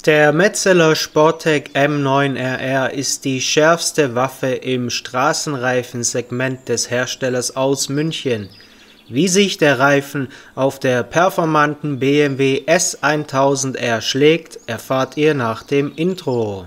Der Metzeler Sportec M9RR ist die schärfste Waffe im Straßenreifensegment des Herstellers aus München. Wie sich der Reifen auf der performanten BMW S1000R schlägt, erfahrt ihr nach dem Intro.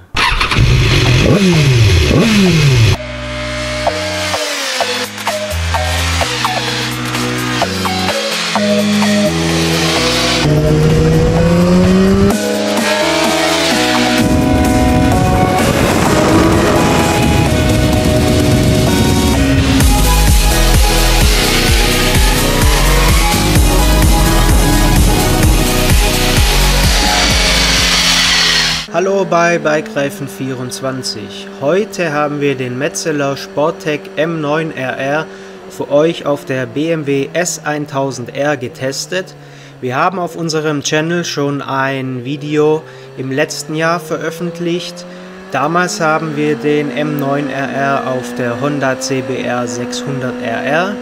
Hallo bei Bikereifen24. Heute haben wir den Metzeler Sportec M9RR für euch auf der BMW S1000R getestet. Wir haben auf unserem Channel schon ein Video im letzten Jahr veröffentlicht. Damals haben wir den M9RR auf der Honda CBR 600RR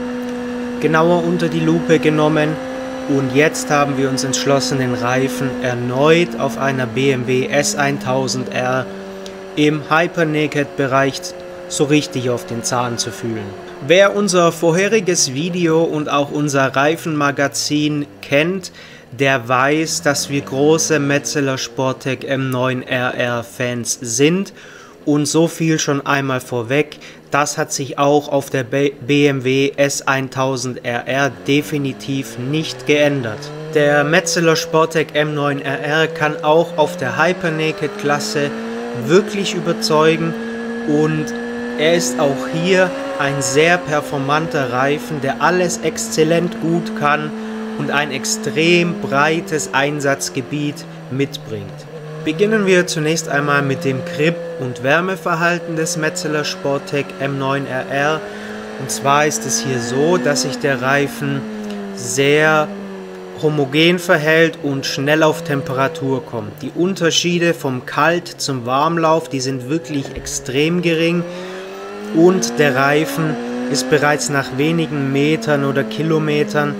genauer unter die Lupe genommen. Und jetzt haben wir uns entschlossen, den Reifen erneut auf einer BMW S1000R im Hyper-Naked-Bereich so richtig auf den Zahn zu fühlen. Wer unser vorheriges Video und auch unser Reifenmagazin kennt, der weiß, dass wir große Metzeler Sportec M9RR Fans sind. Und so viel schon einmal vorweg, das hat sich auch auf der BMW S1000RR definitiv nicht geändert. Der Metzeler Sportec M9RR kann auch auf der Hyper-Naked-Klasse wirklich überzeugen und er ist auch hier ein sehr performanter Reifen, der alles exzellent gut kann und ein extrem breites Einsatzgebiet mitbringt. Beginnen wir zunächst einmal mit dem Grip- und Wärmeverhalten des Metzeler Sportec M9RR. Und zwar ist es hier so, dass sich der Reifen sehr homogen verhält und schnell auf Temperatur kommt. Die Unterschiede vom Kalt- zum Warmlauf, die sind wirklich extrem gering. Und der Reifen ist bereits nach wenigen Metern oder Kilometern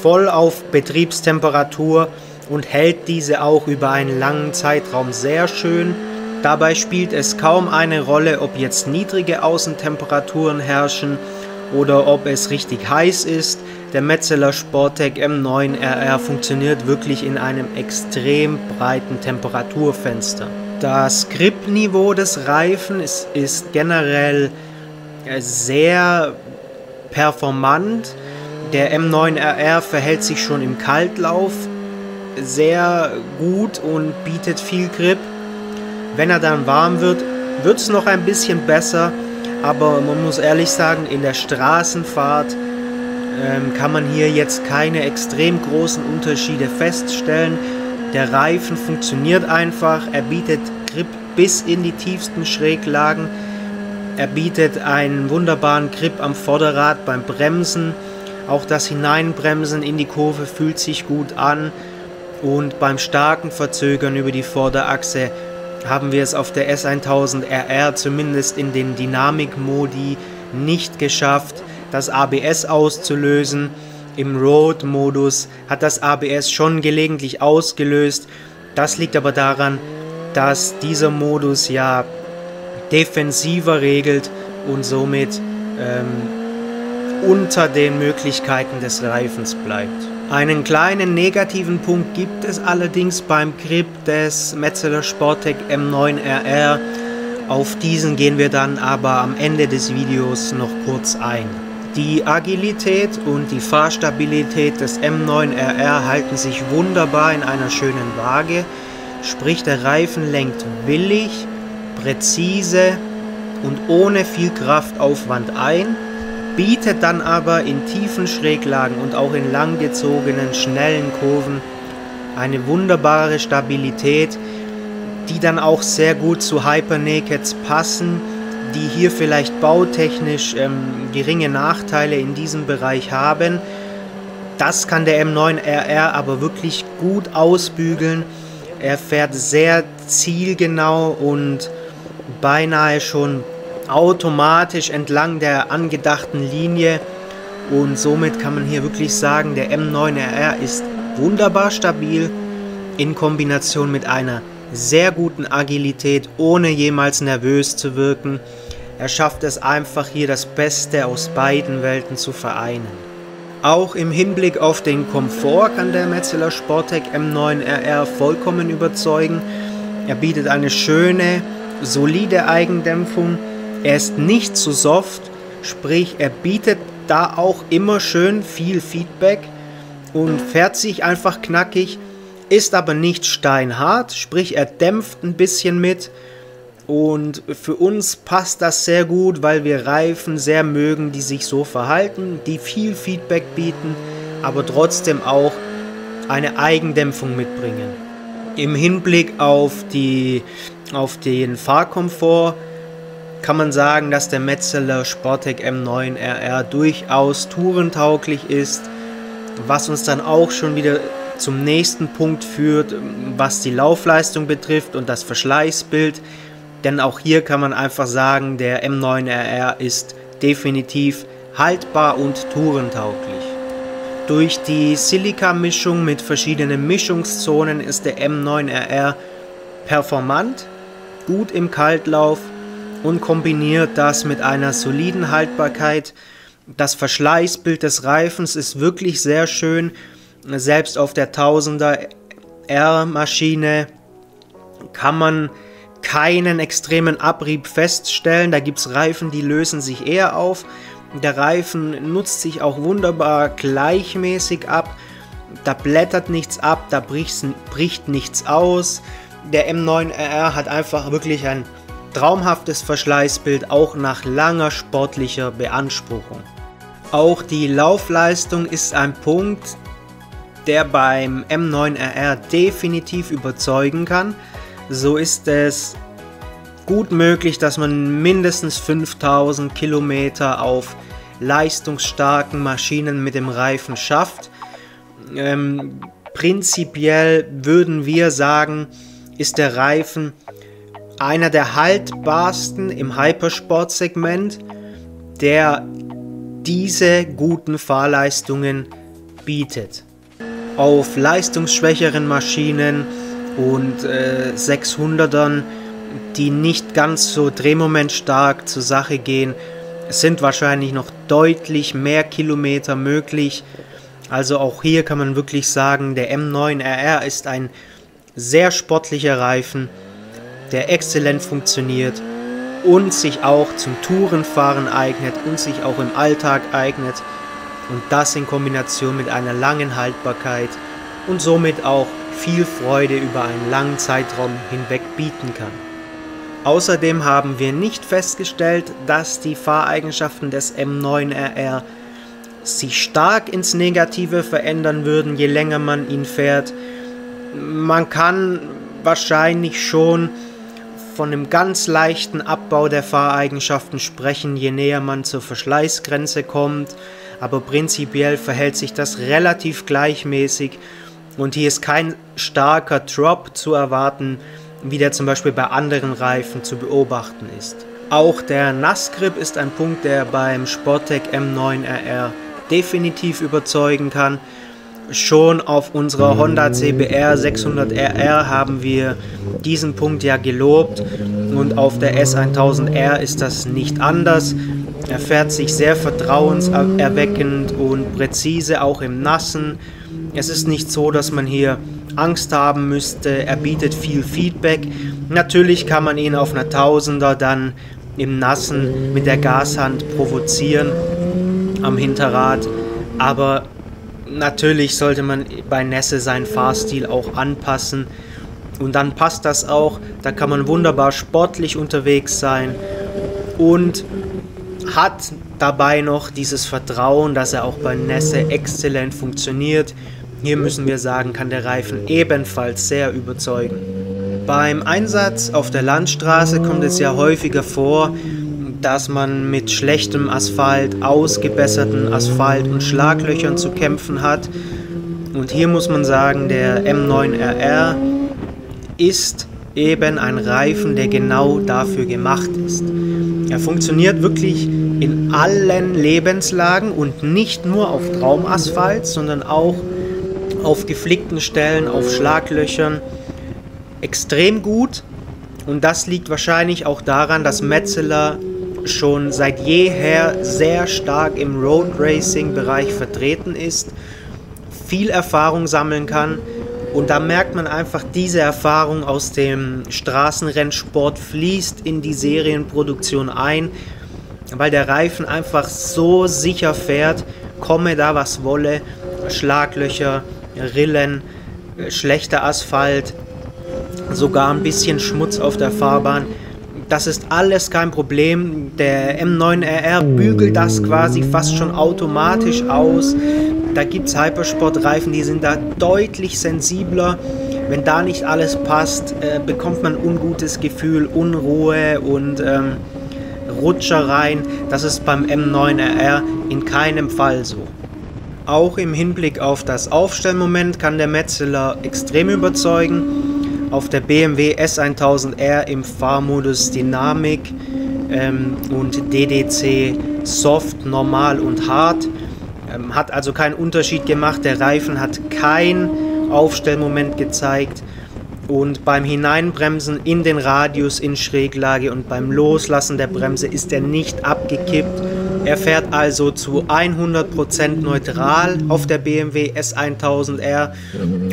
voll auf Betriebstemperatur und hält diese auch über einen langen Zeitraum sehr schön. Dabei spielt es kaum eine Rolle, ob jetzt niedrige Außentemperaturen herrschen oder ob es richtig heiß ist. Der Metzeler Sportec M9RR funktioniert wirklich in einem extrem breiten Temperaturfenster. Das Gripniveau des Reifens ist generell sehr performant. Der M9RR verhält sich schon im Kaltlauf sehr gut und bietet viel Grip. Wenn er dann warm wird, wird es noch ein bisschen besser, aber man muss ehrlich sagen, in der Straßenfahrt kann man hier jetzt keine extrem großen Unterschiede feststellen. Der Reifen funktioniert einfach, er bietet Grip bis in die tiefsten Schräglagen, er bietet einen wunderbaren Grip am Vorderrad beim Bremsen, auch das Hineinbremsen in die Kurve fühlt sich gut an. Und beim starken Verzögern über die Vorderachse haben wir es auf der S1000RR zumindest in den Dynamik-Modi nicht geschafft, das ABS auszulösen. Im Road-Modus hat das ABS schon gelegentlich ausgelöst. Das liegt aber daran, dass dieser Modus ja defensiver regelt und somit unter den Möglichkeiten des Reifens bleibt. Einen kleinen negativen Punkt gibt es allerdings beim Grip des Metzeler Sportec M9RR. Auf diesen gehen wir dann aber am Ende des Videos noch kurz ein. Die Agilität und die Fahrstabilität des M9RR halten sich wunderbar in einer schönen Waage, sprich der Reifen lenkt willig, präzise und ohne viel Kraftaufwand ein, bietet dann aber in tiefen Schräglagen und auch in langgezogenen, schnellen Kurven eine wunderbare Stabilität, die dann auch sehr gut zu Hyper-Nakeds passen, die hier vielleicht bautechnisch geringe Nachteile in diesem Bereich haben. Das kann der M9RR aber wirklich gut ausbügeln. Er fährt sehr zielgenau und beinahe schon automatisch entlang der angedachten Linie und somit kann man hier wirklich sagen, der M9RR ist wunderbar stabil in Kombination mit einer sehr guten Agilität, ohne jemals nervös zu wirken. Er schafft es einfach, hier das Beste aus beiden Welten zu vereinen. Auch im Hinblick auf den Komfort kann der Metzeler Sportec M9 RR vollkommen überzeugen. Er bietet eine schöne, solide Eigendämpfung. Er ist nicht zu soft, sprich er bietet da auch immer schön viel Feedback und fährt sich einfach knackig, ist aber nicht steinhart, sprich er dämpft ein bisschen mit. Und für uns passt das sehr gut, weil wir Reifen sehr mögen, die sich so verhalten, die viel Feedback bieten, aber trotzdem auch eine Eigendämpfung mitbringen. Im Hinblick auf den Fahrkomfort kann man sagen, dass der Metzeler Sportec M9 RR durchaus tourentauglich ist, was uns dann auch schon wieder zum nächsten Punkt führt, was die Laufleistung betrifft und das Verschleißbild. Denn auch hier kann man einfach sagen, der M9 RR ist definitiv haltbar und tourentauglich. Durch die Silica-Mischung mit verschiedenen Mischungszonen ist der M9 RR performant, gut im Kaltlauf und kombiniert das mit einer soliden Haltbarkeit. Das Verschleißbild des Reifens ist wirklich sehr schön. Selbst auf der 1000er R-Maschine kann man keinen extremen Abrieb feststellen. Da gibt es Reifen, die lösen sich eher auf. Der Reifen nutzt sich auch wunderbar gleichmäßig ab. Da blättert nichts ab, da bricht nichts aus. Der M9 RR hat einfach wirklich ein traumhaftes Verschleißbild, auch nach langer sportlicher Beanspruchung. Auch die Laufleistung ist ein Punkt, der beim M9 RR definitiv überzeugen kann. So ist es gut möglich, dass man mindestens 5000 Kilometer auf leistungsstarken Maschinen mit dem Reifen schafft. Prinzipiell würden wir sagen, ist der Reifen einer der haltbarsten im Hypersport-Segment, der diese guten Fahrleistungen bietet. Auf leistungsschwächeren Maschinen und 600ern, die nicht ganz so drehmomentstark zur Sache gehen, sind wahrscheinlich noch deutlich mehr Kilometer möglich. Also auch hier kann man wirklich sagen, der M9 RR ist ein sehr sportlicher Reifen, der exzellent funktioniert und sich auch zum Tourenfahren eignet und sich auch im Alltag eignet. Und das in Kombination mit einer langen Haltbarkeit und somit auch viel Freude über einen langen Zeitraum hinweg bieten kann. Außerdem haben wir nicht festgestellt, dass die Fahreigenschaften des M9 RR sich stark ins Negative verändern würden, je länger man ihn fährt. Man kann wahrscheinlich schon von einem ganz leichten Abbau der Fahreigenschaften sprechen, je näher man zur Verschleißgrenze kommt, aber prinzipiell verhält sich das relativ gleichmäßig und hier ist kein starker Drop zu erwarten, wie der zum Beispiel bei anderen Reifen zu beobachten ist. Auch der Nassgrip ist ein Punkt, der beim Sportec M9 RR definitiv überzeugen kann. Schon auf unserer Honda CBR 600 RR haben wir diesen Punkt ja gelobt und auf der S1000R ist das nicht anders. Er fährt sich sehr vertrauenserweckend und präzise, auch im Nassen. Es ist nicht so, dass man hier Angst haben müsste. Er bietet viel Feedback. Natürlich kann man ihn auf einer 1000er dann im Nassen mit der Gashand provozieren am Hinterrad, aber natürlich sollte man bei Nässe seinen Fahrstil auch anpassen und dann passt das auch. Da kann man wunderbar sportlich unterwegs sein und hat dabei noch dieses Vertrauen, dass er auch bei Nässe exzellent funktioniert. Hier müssen wir sagen, kann der Reifen ebenfalls sehr überzeugen. Beim Einsatz auf der Landstraße kommt es ja häufiger vor, dass man mit schlechtem Asphalt, ausgebesserten Asphalt und Schlaglöchern zu kämpfen hat. Und hier muss man sagen, der M9 RR ist eben ein Reifen, der genau dafür gemacht ist. Er funktioniert wirklich in allen Lebenslagen und nicht nur auf Traumasphalt, sondern auch auf geflickten Stellen, auf Schlaglöchern. extrem gut. Und das liegt wahrscheinlich auch daran, dass Metzeler schon seit jeher sehr stark im Road Racing Bereich vertreten ist, viel Erfahrung sammeln kann. Und da merkt man einfach, diese Erfahrung aus dem Straßenrennsport fließt in die Serienproduktion ein, weil der Reifen einfach so sicher fährt, komme da was wolle, Schlaglöcher, Rillen, schlechter Asphalt, sogar ein bisschen Schmutz auf der Fahrbahn. Das ist alles kein Problem. Der M9RR bügelt das quasi fast schon automatisch aus. Da gibt es Hypersportreifen, die sind da deutlich sensibler. Wenn da nicht alles passt, bekommt man ein ungutes Gefühl, Unruhe und Rutschereien. Das ist beim M9RR in keinem Fall so. Auch im Hinblick auf das Aufstellmoment kann der Metzeler extrem überzeugen. Auf der BMW S1000R im Fahrmodus Dynamik und DDC Soft, Normal und Hard. Hat also keinen Unterschied gemacht. Der Reifen hat kein Aufstellmoment gezeigt. Und beim Hineinbremsen in den Radius in Schräglage und beim Loslassen der Bremse ist er nicht abgekippt. Er fährt also zu 100% neutral auf der BMW S1000R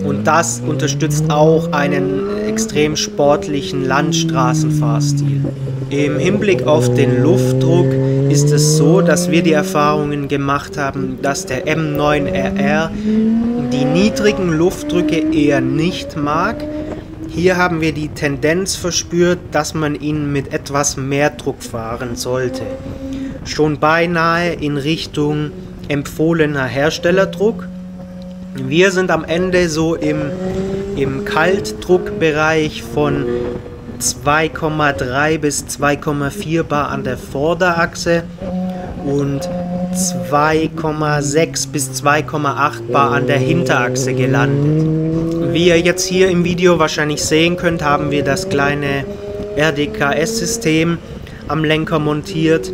und das unterstützt auch einen extrem sportlichen Landstraßenfahrstil. Im Hinblick auf den Luftdruck ist es so, dass wir die Erfahrungen gemacht haben, dass der M9RR die niedrigen Luftdrücke eher nicht mag. Hier haben wir die Tendenz verspürt, dass man ihn mit etwas mehr Druck fahren sollte. Schon beinahe in Richtung empfohlener Herstellerdruck. Wir sind am Ende so im Kaltdruckbereich von 2,3 bis 2,4 Bar an der Vorderachse und 2,6 bis 2,8 Bar an der Hinterachse gelandet. Wie ihr jetzt hier im Video wahrscheinlich sehen könnt, haben wir das kleine RDKS-System am Lenker montiert.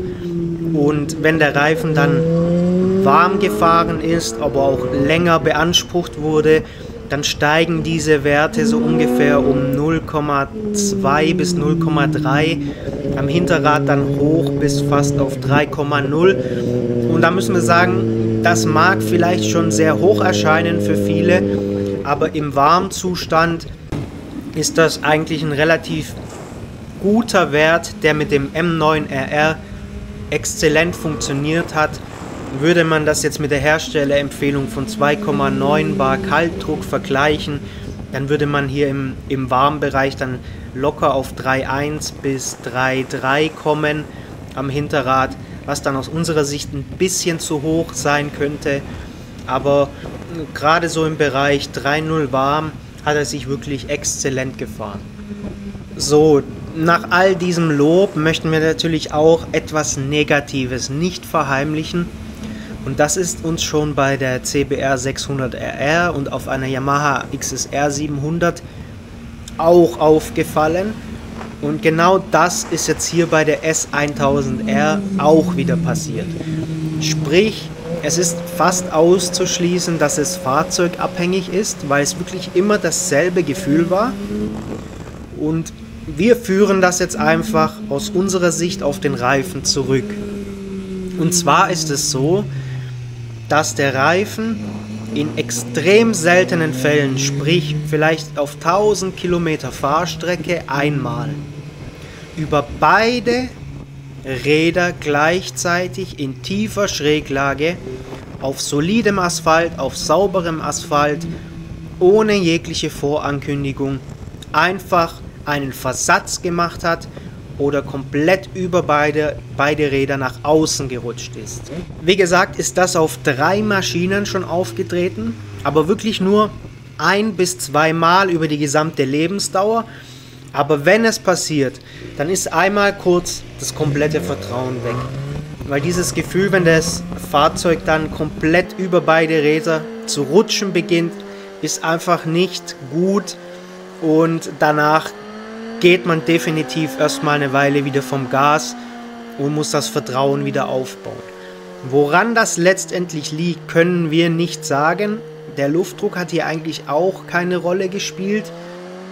Und wenn der Reifen dann warm gefahren ist, aber auch länger beansprucht wurde, dann steigen diese Werte so ungefähr um 0,2 bis 0,3, am Hinterrad dann hoch bis fast auf 3,0. Und da müssen wir sagen, das mag vielleicht schon sehr hoch erscheinen für viele, aber im Warmzustand ist das eigentlich ein relativ guter Wert, der mit dem M9RR exzellent funktioniert hat. Würde man das jetzt mit der Herstellerempfehlung von 2,9 Bar Kaltdruck vergleichen, dann würde man hier im Warmbereich dann locker auf 3,1 bis 3,3 kommen am Hinterrad, was dann aus unserer Sicht ein bisschen zu hoch sein könnte. Aber gerade so im Bereich 3,0 warm hat er sich wirklich exzellent gefahren. So, nach all diesem Lob möchten wir natürlich auch etwas Negatives nicht verheimlichen. Und das ist uns schon bei der CBR 600RR und auf einer Yamaha XSR 700 auch aufgefallen. Und genau das ist jetzt hier bei der S1000R auch wieder passiert. Sprich, es ist fast auszuschließen, dass es fahrzeugabhängig ist, weil es wirklich immer dasselbe Gefühl war. Und wir führen das jetzt einfach aus unserer Sicht auf den Reifen zurück. Und zwar ist es so, dass der Reifen in extrem seltenen Fällen, sprich vielleicht auf 1000 Kilometer Fahrstrecke einmal, über beide Räder gleichzeitig in tiefer Schräglage, auf solidem Asphalt, auf sauberem Asphalt, ohne jegliche Vorankündigung, einfach einen Versatz gemacht hat oder komplett über beide Räder nach außen gerutscht ist. Wie gesagt, ist das auf 3 Maschinen schon aufgetreten, aber wirklich nur 1 bis 2 Mal über die gesamte Lebensdauer. Aber wenn es passiert, dann ist einmal kurz das komplette Vertrauen weg. Weil dieses Gefühl, wenn das Fahrzeug dann komplett über beide Räder zu rutschen beginnt, ist einfach nicht gut und danach geht man definitiv erstmal eine Weile wieder vom Gas und muss das Vertrauen wieder aufbauen. Woran das letztendlich liegt, können wir nicht sagen. Der Luftdruck hat hier eigentlich auch keine Rolle gespielt.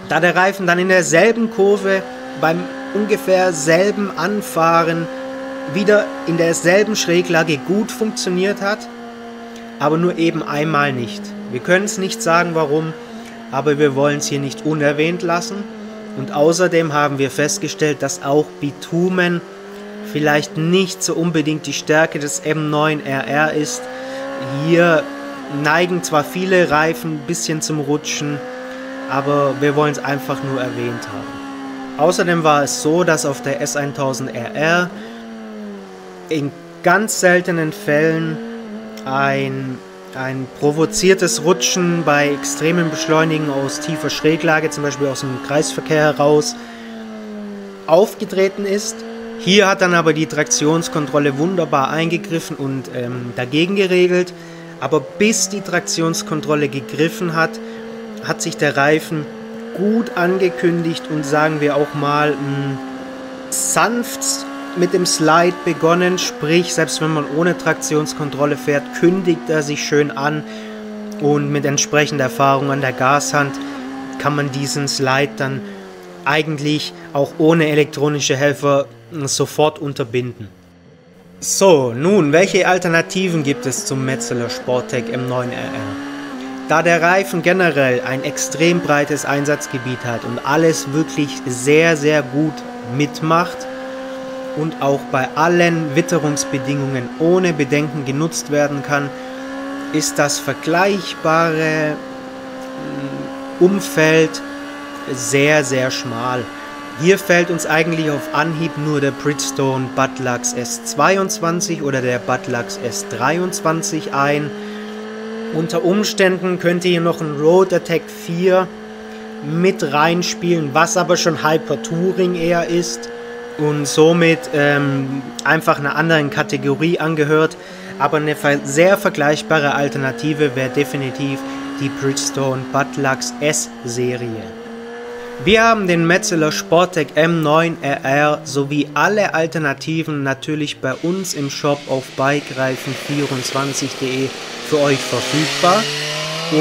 Da der Reifen dann in derselben Kurve beim ungefähr selben Anfahren wieder in derselben Schräglage gut funktioniert hat, aber nur eben einmal nicht. Wir können es nicht sagen, warum, aber wir wollen es hier nicht unerwähnt lassen. Und außerdem haben wir festgestellt, dass auch Bitumen vielleicht nicht so unbedingt die Stärke des M9RR ist. Hier neigen zwar viele Reifen ein bisschen zum Rutschen, aber wir wollen es einfach nur erwähnt haben. Außerdem war es so, dass auf der S1000RR in ganz seltenen Fällen ein provoziertes Rutschen bei extremem Beschleunigen aus tiefer Schräglage, zum Beispiel aus dem Kreisverkehr heraus, aufgetreten ist. Hier hat dann aber die Traktionskontrolle wunderbar eingegriffen und dagegen geregelt. Aber bis die Traktionskontrolle gegriffen hat, hat sich der Reifen gut angekündigt und sagen wir auch mal sanft mit dem Slide begonnen, sprich selbst wenn man ohne Traktionskontrolle fährt, kündigt er sich schön an und mit entsprechender Erfahrung an der Gashand kann man diesen Slide dann eigentlich auch ohne elektronische Helfer sofort unterbinden. So, nun, welche Alternativen gibt es zum Metzeler Sporttech M9RR? Da der Reifen generell ein extrem breites Einsatzgebiet hat und alles wirklich sehr, sehr gut mitmacht und auch bei allen Witterungsbedingungen ohne Bedenken genutzt werden kann, ist das vergleichbare Umfeld sehr, sehr schmal. Hier fällt uns eigentlich auf Anhieb nur der Bridgestone Butlux S22 oder der Butlux S23 ein. Unter Umständen könnte hier noch ein Road Attack 4 mit reinspielen, was aber schon Hyper Touring eher ist und somit einfach einer anderen Kategorie angehört. Aber eine sehr vergleichbare Alternative wäre definitiv die Bridgestone Butlux S-Serie. Wir haben den Metzeler Sporttech M9RR sowie alle Alternativen natürlich bei uns im Shop auf bikereifen24.de für euch verfügbar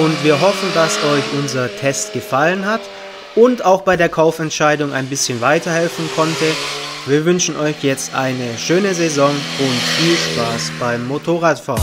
und wir hoffen, dass euch unser Test gefallen hat und auch bei der Kaufentscheidung ein bisschen weiterhelfen konnte. Wir wünschen euch jetzt eine schöne Saison und viel Spaß beim Motorradfahren.